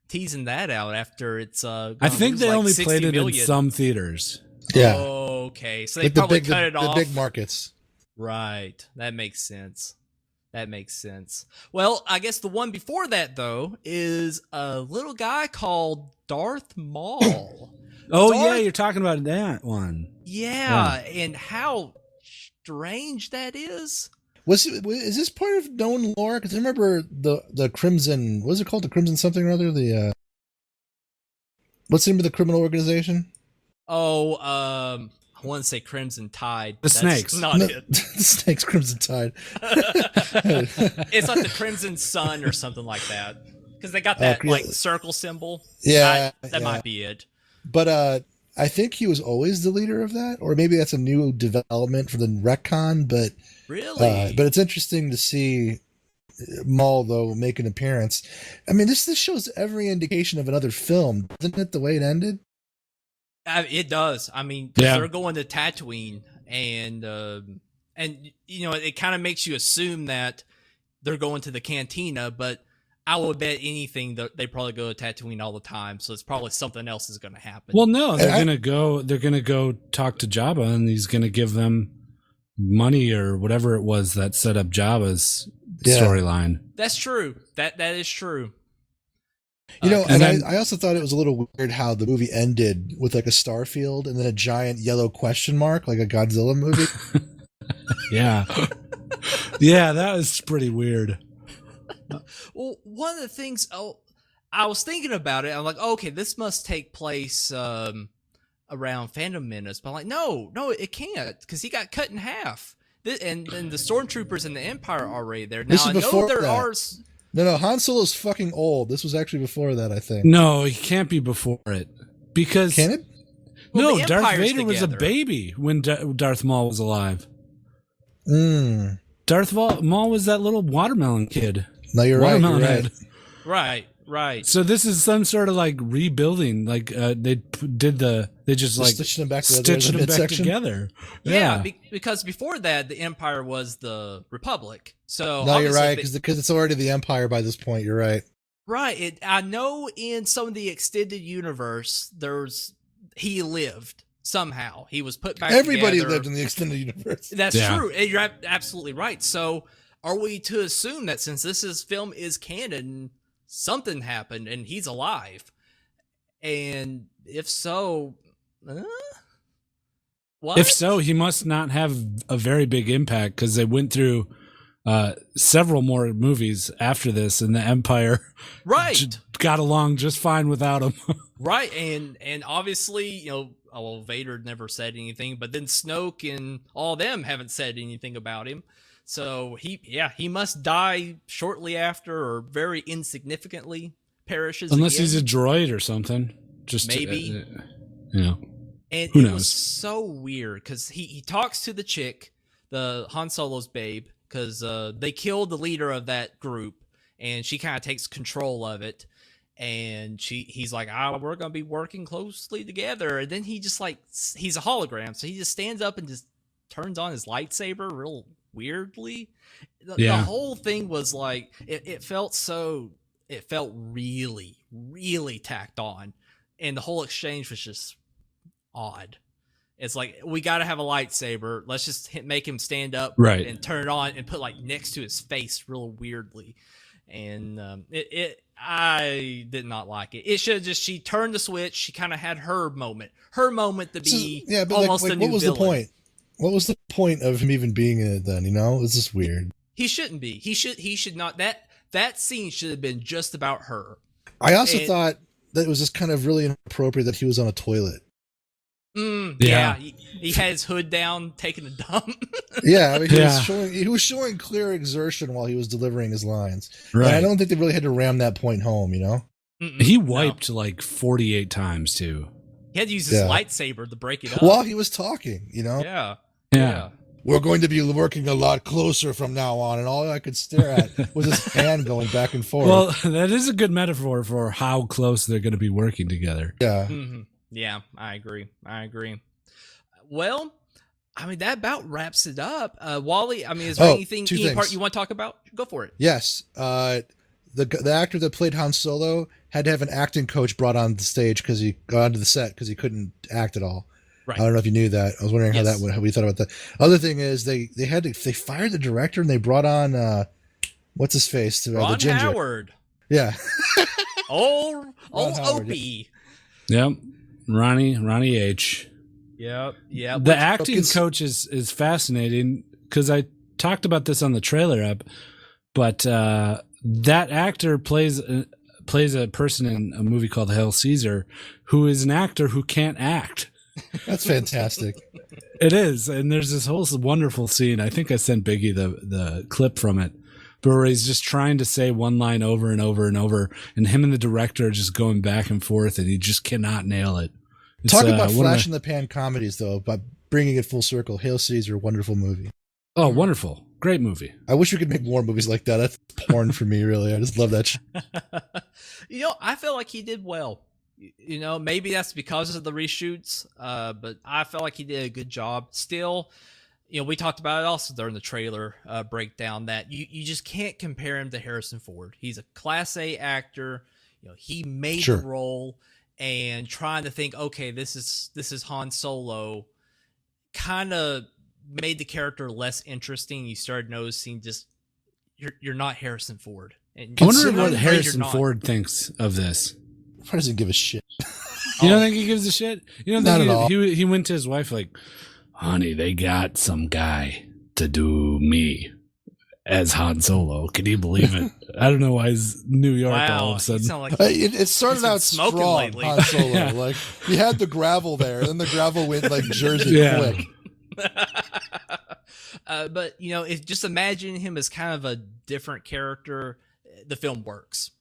teasing that out after it's I think they only played it in some theaters. Yeah. Okay. So they Like probably cut it off. The big markets. Right. That makes sense. Well, I guess the one before that, though, is a little guy called Darth Maul. Yeah, you're talking about that one. Yeah, and how strange that is. Is this part of known lore? Because I remember the Crimson. What is it called? The Crimson something or other. What's the name of the criminal organization? I want to say Crimson Tide. The Snakes. Not it. The Snakes, Crimson Tide. It's like the Crimson Sun or something like that. Because they got that circle symbol. Yeah, that might be it. But I think he was always the leader of that, or maybe that's a new development for the retcon. But really, but it's interesting to see Maul though make an appearance. I mean, this shows every indication of another film, doesn't it? The way it ended. It does. I mean, they're going to Tatooine, and you know, it kind of makes you assume that they're going to the cantina, but I would bet anything that they probably go to Tatooine all the time, so it's probably something else is going to happen. Well, no, they're gonna go talk to Jabba, and he's gonna give them money or whatever it was that set up Jabba's storyline. That's true. That is true. You know, and I also thought it was a little weird how the movie ended with like a star field and then a giant yellow question mark, like a Godzilla movie. Yeah. Yeah, that was pretty weird. Well, one of the things, I was thinking about it. I'm like, okay, this must take place around Phantom Menace. But I'm like, no, it can't, because he got cut in half. And the Stormtroopers and the Empire are already there. Now, This is I know before there that. are... No, Han Solo's fucking old. This was actually before that, I think. No, he can't be before it. Because... Can it? Well, no, Darth Vader was a baby when Darth Maul was alive. Darth Maul was that little watermelon kid. No, you're right. You're right. Right. So this is some sort of like rebuilding. Like they just like stitched them back together. Yeah, because before that, the Empire was the Republic. So no, you're right, because it's already the Empire by this point. You're right. Right. I know in some of the extended universe, he lived somehow. He was put back. Everybody together. lived in the extended universe. That's true. You're absolutely right. So are we to assume that since film is canon, something happened and he's alive? And if so, what? If so, he must not have a very big impact, because they went through several more movies after this, and the Empire got along just fine without him. Right. And obviously, Vader never said anything, but then Snoke and all them haven't said anything about him. So he must die shortly after, or very insignificantly perishes. Unless again. he's a droid or something. Just maybe. And who it knows? was so weird because he talks to the chick, the Han Solo's babe, because they killed the leader of that group, and she kind of takes control of it. and he's like, we're gonna be working closely together. And then he just like, he's a hologram, so he just stands up and just turns on his lightsaber real weirdly. The whole thing was like, it felt really, really tacked on, and the whole exchange was just odd. It's like, we got to have a lightsaber. Let's just make him stand up and turn it on and put like next to his face real weirdly. And I did not like it. It should have just, she turned the switch. She kind of had her moment to be almost a new what was villain. The point? What was the point of him even being in it then? You know, it's just weird. He shouldn't be. He should not. That scene should have been just about her. I also thought that it was just kind of really inappropriate that he was on a toilet. Yeah. He had his hood down, taking a dump. Yeah, I mean, he was showing clear exertion while he was delivering his lines. Right. And I don't think they really had to ram that point home, you know? He wiped like 48 times, too. He had to use his lightsaber to break it up. While he was talking, you know? Yeah. We're going to be working a lot closer from now on, and all I could stare at was his hand going back and forth. Well, that is a good metaphor for how close they're going to be working together. Yeah. Mm-hmm. Yeah, I agree. Well, I mean, that about wraps it up. Wally, I mean, is there any part you want to talk about? Go for it. Yes. The actor that played Han Solo had to have an acting coach brought on the stage because he got onto the set because he couldn't act at all. Right. I don't know if you knew that. I was wondering how we thought about that. Other thing is they fired the director and they brought on what's his face? Ron the ginger. Howard. Yeah. old Opie. Yep. Ronnie H. Yep. The acting coach is fascinating because I talked about this on the trailer app, but that actor plays a person in a movie called Hail Caesar who is an actor who can't act. That's fantastic. It is, and there's this whole wonderful scene. I think I sent Biggie the clip from it, where he's just trying to say one line over and over and over, and him and the director are just going back and forth, and he just cannot nail it. Talk about flash in the pan comedies, though, by bringing it full circle. Hail Caesar, wonderful movie. Oh, wonderful. Great movie. I wish we could make more movies like that. That's porn for me, really. I just love that. I feel like he did well. Maybe that's because of the reshoots, but I felt like he did a good job. Still, we talked about it also during the trailer breakdown that you just can't compare him to Harrison Ford. He's a Class A actor. He made the role, and trying to think, okay, this is Han Solo, kind of made the character less interesting. You started noticing just you're not Harrison Ford. And I wonder what Harrison Ford thinks of this. He doesn't give a shit. You don't think he gives a shit? You don't Not think at all. He went to his wife like, honey, they got some guy to do me as Han Solo. Can you believe it? I don't know why he's New York all of a sudden. Like it started out strong, lately. Han Solo. Like, he had the gravel there, and then the gravel went like Jersey quick. But just imagine him as kind of a different character. The film works.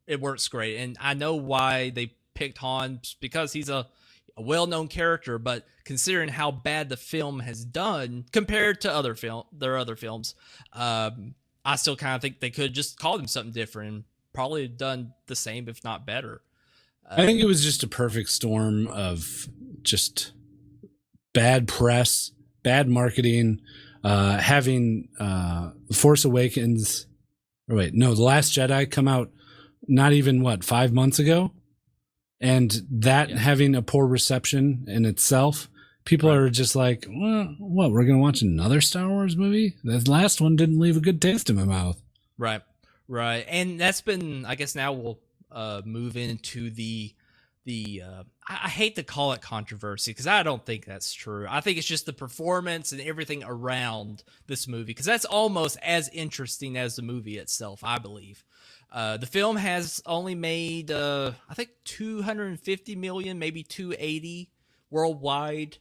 It works great, and I know why they picked Han, because he's a well-known character. But considering how bad the film has done compared to their other films, I still kind of think they could have just called him something different and probably done the same, if not better. I think it was just a perfect storm of just bad press, bad marketing, having Force Awakens. The Last Jedi come out not even 5 months ago, and that having a poor reception in itself, people are just like, well, what, we're gonna watch another Star Wars movie? The last one didn't leave a good taste in my mouth. Right, and that's been, I guess now we'll move into the I hate to call it controversy, because I don't think that's true. I think it's just the performance and everything around this movie, because that's almost as interesting as the movie itself, I believe. The film has only made, I think, 250 million, maybe 280 worldwide,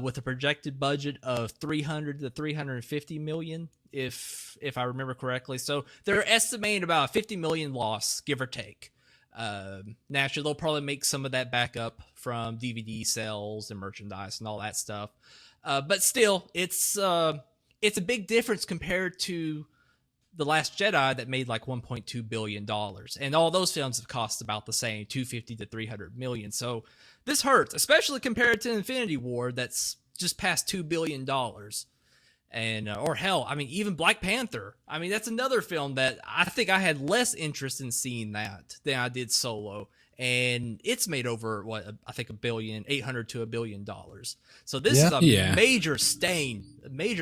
with a projected budget of 300 to 350 million, if I remember correctly. So they're estimating about a 50 million loss, give or take. Naturally, they'll probably make some of that back up from DVD sales and merchandise and all that stuff. But still, it's a big difference compared to The Last Jedi that made like $1.2 billion. And all those films have cost about the same, 250 to 300 million. So this hurts, especially compared to Infinity War that's just past $2 billion. And, or hell, I mean, even Black Panther. I mean, that's another film that I think I had less interest in seeing that than I did Solo. And it's made over, I think $800 to $1 billion. So this is a major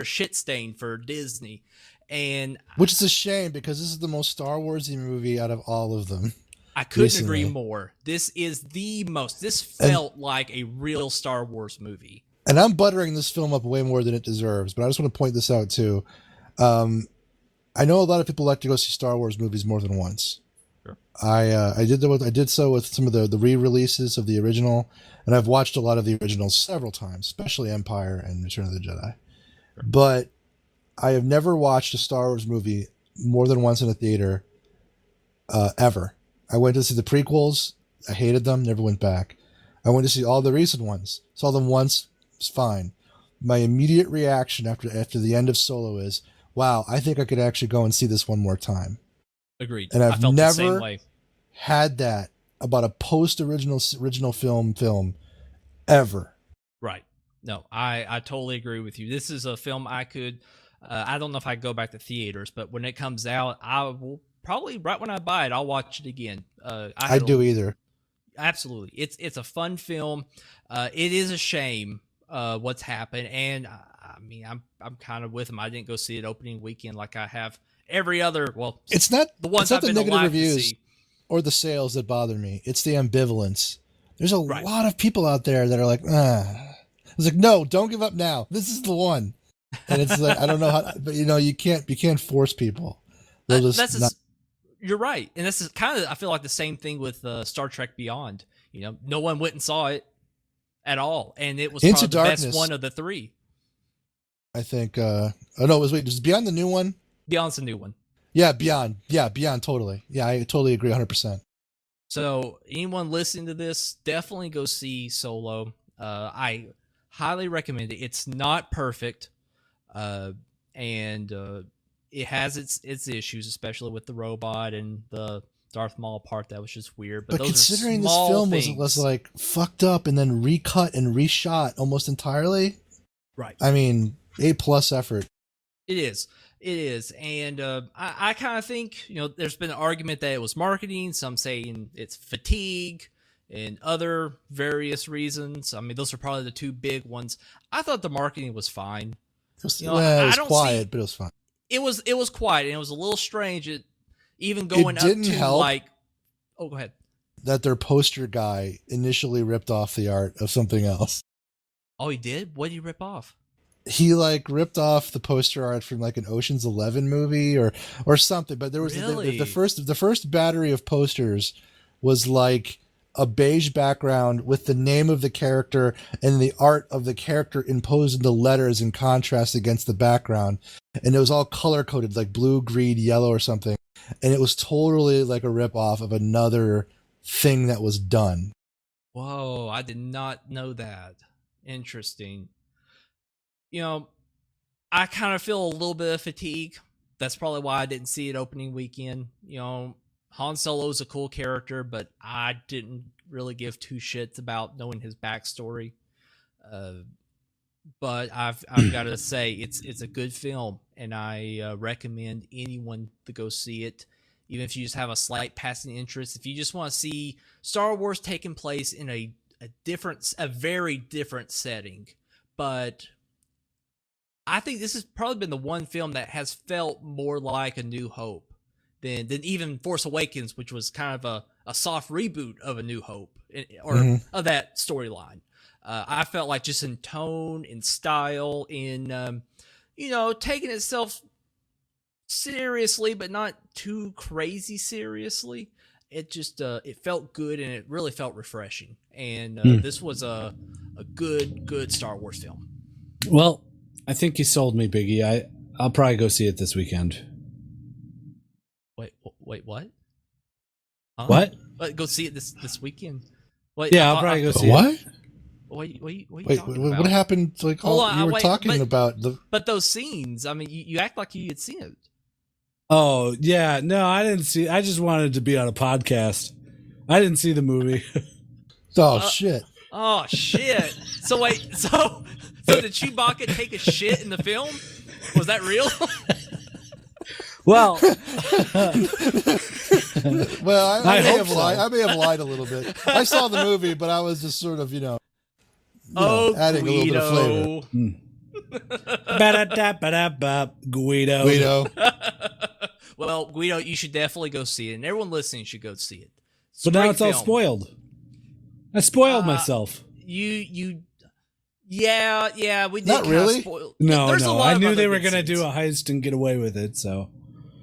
shit stain for Disney. And which is a shame because this is the most Star Warsy movie out of all of them. I couldn't agree more. This is this felt like a real Star Wars movie. And I'm buttering this film up way more than it deserves, but I just want to point this out too. I know a lot of people like to go see Star Wars movies more than once. Sure. I did so with some of the re-releases of the original, and I've watched a lot of the originals several times, especially Empire and Return of the Jedi. Sure. But I have never watched a Star Wars movie more than once in a theater, ever. I went to see the prequels. I hated them. Never went back. I went to see all the recent ones. Saw them once. It's fine. My immediate reaction after the end of Solo is, wow, I think I could actually go and see this one more time. Agreed. And I've felt never the same way. had that about a post-original film ever. Right. No, I totally agree with you. This is a film I could... I don't know if I go back to theaters, but when it comes out, I will probably, right when I buy it, I'll watch it again. I do either. Absolutely. It's a fun film. It is a shame what's happened. And I mean, I'm kind of with him. I didn't go see it opening weekend like I have every other, it's not the ones it's not I've the been negative alive reviews to see. Or the sales that bother me. It's the ambivalence. There's a lot of people out there that are like, It's like, no, don't give up now. This is the one. And it's like, I don't know how, but you can't force people. You're right. And this is kind of, I feel like the same thing with Star Trek Beyond. No one went and saw it at all. And it was probably the best one of the three. I think, was Beyond the new one? Beyond's the new one. Yeah, Beyond. Yeah, Beyond, totally. Yeah, I totally agree 100%. So anyone listening to this, definitely go see Solo. I highly recommend it. It's not perfect. And it has its issues, especially with the robot and the Darth Maul part that was just weird. But those considering this film was like fucked up and then recut and reshot almost entirely, right? I mean, A+ effort. It is, and I kind of think there's been an argument that it was marketing. Some saying it's fatigue and other various reasons. I mean, those are probably the two big ones. I thought the marketing was fine. It was quiet, but it was fun. It was quiet, and it was a little strange. Even going up to help oh, go ahead. That their poster guy initially ripped off the art of something else. Oh, he did? What did he rip off? He ripped off the poster art from like an Ocean's 11 movie or something. But there was the first battery of posters was like a beige background with the name of the character and the art of the character imposed into letters in contrast against the background. And it was all color coded, like blue, green, yellow or something. And it was totally like a rip off of another thing that was done. Whoa, I did not know that. Interesting. I kind of feel a little bit of fatigue. That's probably why I didn't see it opening weekend. Han Solo is a cool character, but I didn't really give two shits about knowing his backstory. But I've got to say it's a good film, and I recommend anyone to go see it, even if you just have a slight passing interest. If you just want to see Star Wars taking place in a very different setting, but I think this has probably been the one film that has felt more like A New Hope than even Force Awakens, which was kind of a soft reboot of A New Hope or of that storyline. I felt like just in tone, in style, in taking itself seriously, but not too crazy seriously. It just it felt good, and it really felt refreshing. And this was a good Star Wars film. Well, I think you sold me, Biggie. I'll probably go see it this weekend. Wait, what? Huh? What? Go see it this weekend? Wait, yeah, I'll probably go see it. What are you Wait, talking about? What happened? Like, you were talking about the... But those scenes, I mean, you act like you had seen it. Oh, yeah. No, I didn't see. I just wanted to be on a podcast. I didn't see the movie. Oh shit! Oh shit! So wait, so did Chewbacca take a shit in the film? Was that real? Well, Well, I may hope have so. lied. I may have lied a little bit. I saw the movie, but I was just sort of, adding a little bit of flavor. Ba-da-da-ba-da-ba, Gweedo. Guido. Well, Guido, you should definitely go see it, and everyone listening should go see it. But now Great it's all film. spoiled. I spoiled myself. Yeah, we did. Not really? Spoil. No, There's a no. lot I of knew other they were good going to scenes. do a heist and get away with it, so.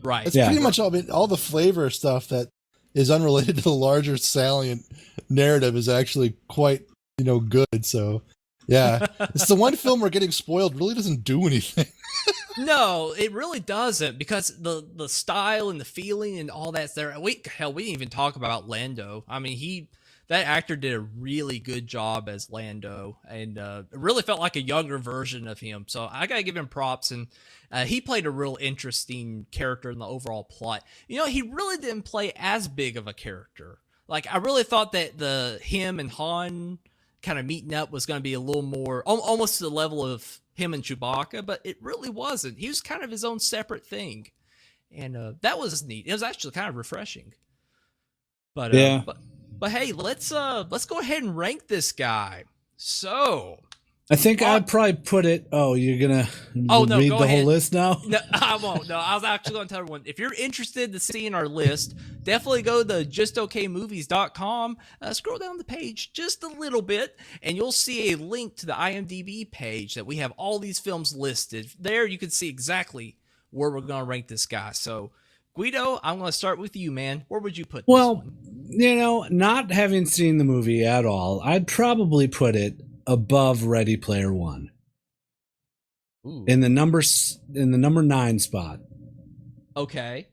Right. It's Yeah. pretty much all the flavor stuff that is unrelated to the larger salient narrative is actually quite, good. So, yeah. It's the one film where getting spoiled really doesn't do anything. No, it really doesn't, because the style and the feeling and all that's there. We didn't even talk about Lando. I mean, that actor did a really good job as Lando, and it really felt like a younger version of him. So I gotta give him props, and he played a real interesting character in the overall plot. He really didn't play as big of a character. Like, I really thought that him and Han kind of meeting up was going to be a little more almost to the level of him and Chewbacca, but it really wasn't. He was kind of his own separate thing, and that was neat. It was actually kind of refreshing. But Yeah. But hey, let's go ahead and rank this guy. So I think I'd probably put it. Oh, you're going to Oh, no, read go the ahead. whole list now? no, I won't. No, I was actually going to tell everyone, if you're interested in seeing our list, definitely go to justokmovies.com. Scroll down the page just a little bit, and you'll see a link to the IMDb page that we have all these films listed. There, you can see exactly where we're going to rank this guy. So, Guido, I'm going to start with you, man. Where would you put this Well, one? not having seen the movie at all, I'd probably put it above Ready Player One Ooh. in the number 9 spot. Okay.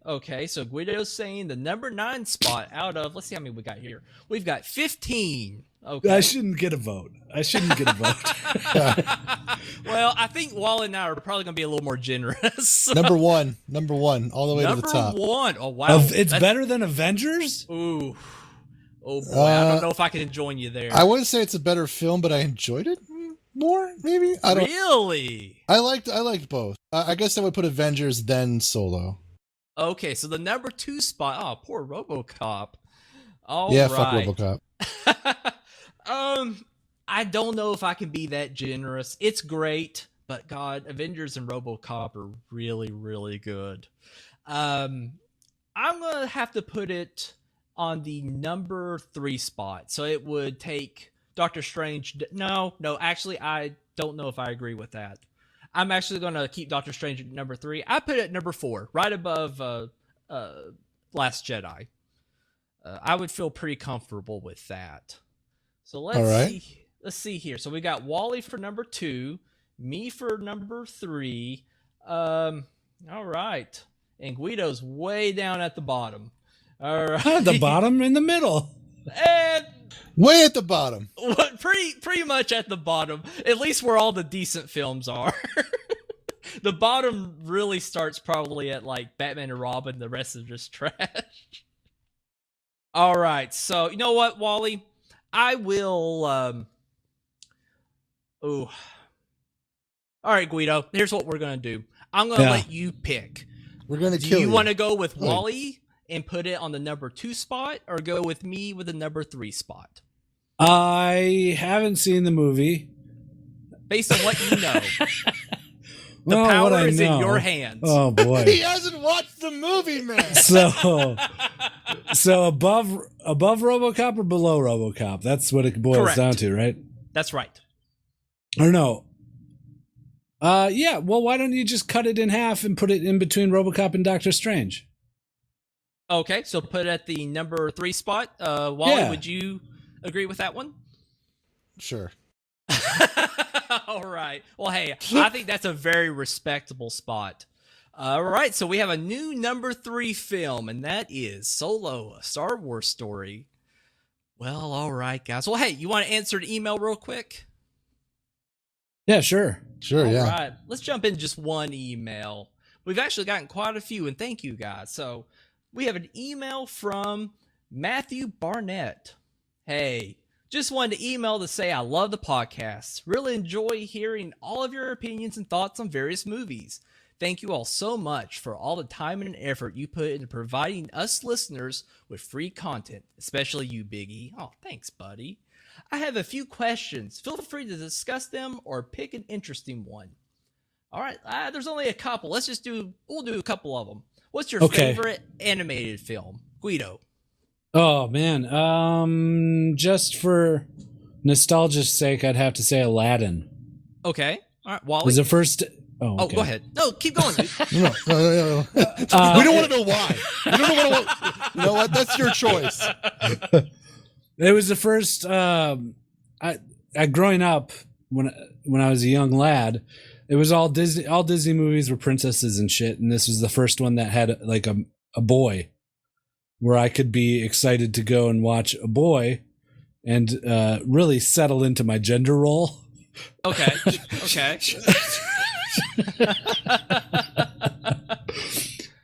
So Guido's saying the number 9 spot out of, let's see how many we got here. We've got 15. Okay. I shouldn't get a vote. Well, I think Wally and I are probably going to be a little more generous. Number one, all the way to the top. Number 1. Oh, wow. It's better than Avengers? Ooh. Oh, boy. I don't know if I can join you there. I wouldn't say it's a better film, but I enjoyed it more, maybe. I don't. Really? I liked both. I guess I would put Avengers then Solo. Okay, so the number 2 spot. Oh, poor RoboCop. All Yeah, right. fuck RoboCop. I don't know if I can be that generous. It's great, but God, Avengers and RoboCop are really, really good. I'm gonna have to put it on the number 3 spot. So it would take Doctor Strange. No, actually, I don't know if I agree with that. I'm actually gonna keep Doctor Strange at number 3. I put it at number 4, right above Last Jedi. I would feel pretty comfortable with that. So let's see here. So we got Wally for number 2, me for number 3. All right. And Guido's way down at the bottom. All right. At the bottom, in the middle. And Way at the bottom. pretty much at the bottom. At least where all the decent films are. The bottom really starts probably at like Batman and Robin. The rest is just trash. All right. So, you know what, Wally? I will all right, Guido. Here's what we're going to do. I'm going to let you pick. We're gonna Do kill you. you want to go with Wally and put it on the number 2 spot, or go with me with the number 3 spot? I haven't seen the movie. Based on what you know. The Well, what power I is in know. your hands. Oh He boy. hasn't watched the movie, man. So above RoboCop or below RoboCop? That's what it boils Correct. down to, right? That's right. Or no? Yeah. Well, why don't you just cut it in half and put it in between RoboCop and Doctor Strange? Okay, so put it at the number 3 spot. Wally, Yeah. would you agree with that one? Sure. All right. Well, hey, I think that's a very respectable spot. All right, so we have a new number 3 film, and that is Solo, a Star Wars story. Well, all right, guys. Well, hey, you want to answer the email real quick? Yeah, sure. Sure, All yeah. right, let's jump in just one email. We've actually gotten quite a few, and thank you guys. So we have an email from Matthew Barnett. Hey, just wanted to email to say I love the podcast. Really enjoy hearing all of your opinions and thoughts on various movies. Thank you all so much for all the time and effort you put into providing us listeners with free content, especially you, Biggie. Oh, thanks, buddy. I have a few questions. Feel free to discuss them or pick an interesting one. All right, there's only a couple. We'll do a couple of them. What's your favorite animated film? Gweedo. Oh man, just for nostalgia's sake, I'd have to say Aladdin. Okay. All right, Wally. Was the first. Oh, okay. Go ahead. No, keep going, dude. No. We don't want to know why. We don't know what. You know what? That's your choice. It was the first. I growing up when I was a young lad, it was all Disney. All Disney movies were princesses and shit, and this was the first one that had like a boy, where I could be excited to go and watch a boy, and really settle into my gender role. Okay. Okay.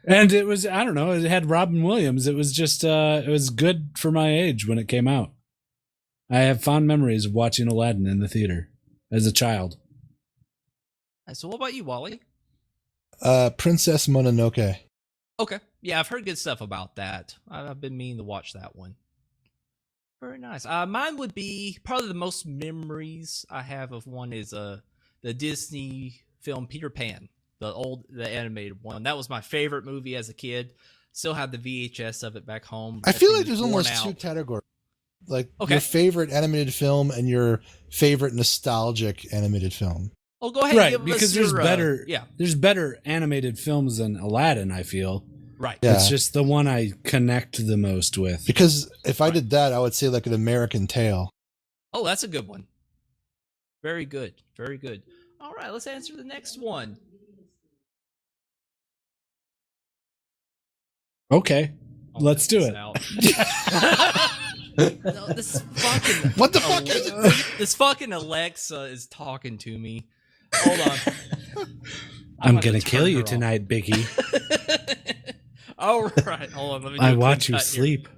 And it was, I don't know, it had Robin Williams. It was just, it was good for my age when it came out. I have fond memories of watching Aladdin in the theater as a child. So what about you, Wally? Princess Mononoke. Okay. Yeah, I've heard good stuff about that. I've been meaning to watch that one. Very nice. Mine would be probably the most memories I have of one is the Disney film Peter Pan, the animated one. That was my favorite movie as a kid. Still have the VHS of it back home. I feel like there's almost two categories. Like your favorite animated film and your favorite nostalgic animated film. Oh, go ahead. Right, because there's better animated films than Aladdin, I feel. Right. Yeah. It's just the one I connect the most with. Because if I did that, I would say like an American Tail. Oh, that's a good one. Very good. Very good. All right, let's answer the next one. Okay, let's do it. No, this fucking what the fuck is it? This fucking Alexa is talking to me. Hold on. I'm gonna kill you tonight, Biggie. All right, hold on. Let me. I watch you sleep.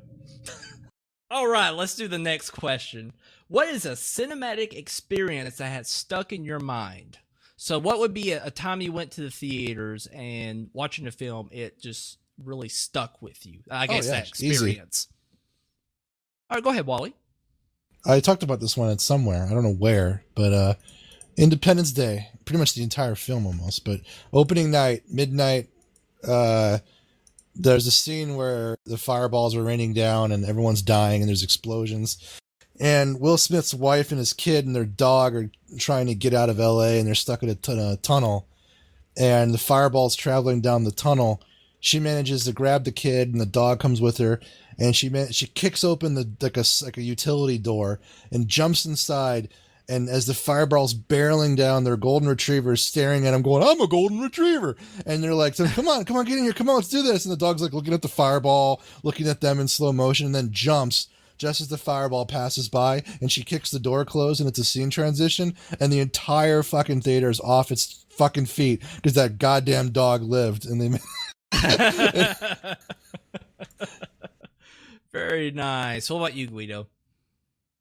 All right, let's do the next question. What is a cinematic experience that has stuck in your mind? So, what would be a time you went to the theaters and watching a film, it just really stuck with you? I guess that experience. Easy. All right, go ahead, Wally. I talked about this one at somewhere. I don't know where, but Independence Day, pretty much the entire film almost. But opening night, midnight, there's a scene where the fireballs are raining down and everyone's dying and there's explosions. And Will Smith's wife and his kid and their dog are trying to get out of LA and they're stuck in a tunnel. And the fireball's traveling down the tunnel. She manages to grab the kid and the dog comes with her. And she kicks open like a utility door and jumps inside. And as the fireball's barreling down, their golden retriever is staring at him going, I'm a golden retriever. And they're like, come on, get in here. Come on, let's do this. And the dog's like looking at the fireball, looking at them in slow motion, and then jumps just as the fireball passes by. And she kicks the door closed and it's a scene transition. And the entire fucking theater is off its fucking feet because that goddamn dog lived. And they Very nice. What about you, Gweedo?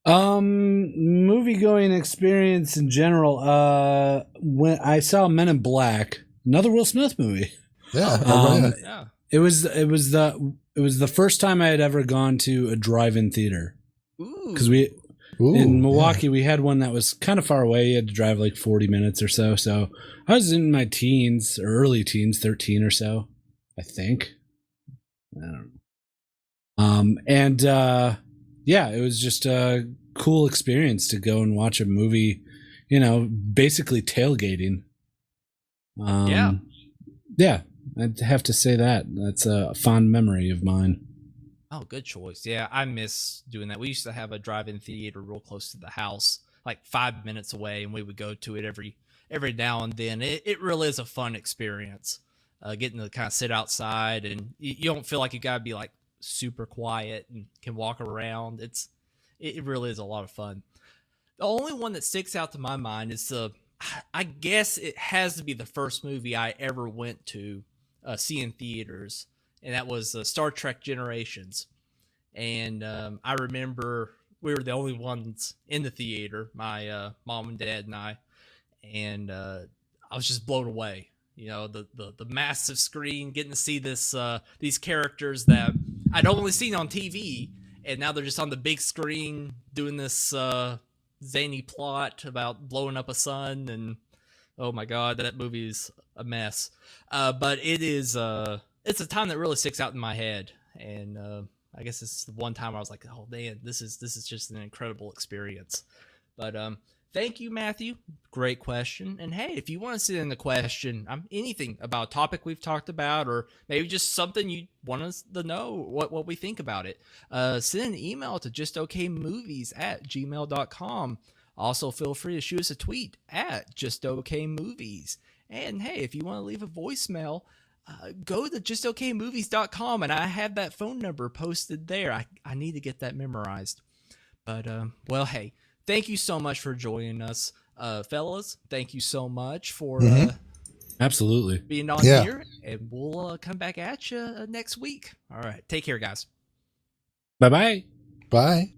Movie going experience in general. When I saw Men in Black, another Will Smith movie. Yeah. Yeah. It was the first time I had ever gone to a drive-in theater. Because in Milwaukee we had one that was kind of far away. You had to drive like 40 minutes or so. So I was in my teens or early teens, 13 or so, I think. I don't know. Yeah, it was just a cool experience to go and watch a movie, basically tailgating. Yeah, I'd have to say that. That's a fond memory of mine. Oh, good choice. Yeah, I miss doing that. We used to have a drive-in theater real close to the house, like 5 minutes away, and we would go to it every now and then. It really is a fun experience, getting to kind of sit outside, and you don't feel like you got to be like super quiet and can walk around. It really is a lot of fun. The only one that sticks out to my mind is I guess it has to be the first movie I ever went to see in theaters, and that was Star Trek Generations. And I remember we were the only ones in the theater, my mom and dad and I, and I was just blown away. You know, the massive screen, getting to see these characters that I'd only seen on TV, and now they're just on the big screen doing this zany plot about blowing up a sun. And oh my god, that movie is a mess. But it's a time that really sticks out in my head, and I guess this is the one time I was like, oh man, this is just an incredible experience. But thank you, Matthew. Great question. And hey, if you want to send in a question, anything about a topic we've talked about, or maybe just something you want us to know what we think about it, send an email to justokmovies@gmail.com. Also, feel free to shoot us a tweet at justokmovies. And hey, if you want to leave a voicemail, go to justokmovies.com, and I have that phone number posted there. I need to get that memorized. But well, hey, thank you so much for joining us, fellas. Thank you so much for absolutely being on here, and we'll come back at you next week. All right, take care, guys. Bye-bye. Bye.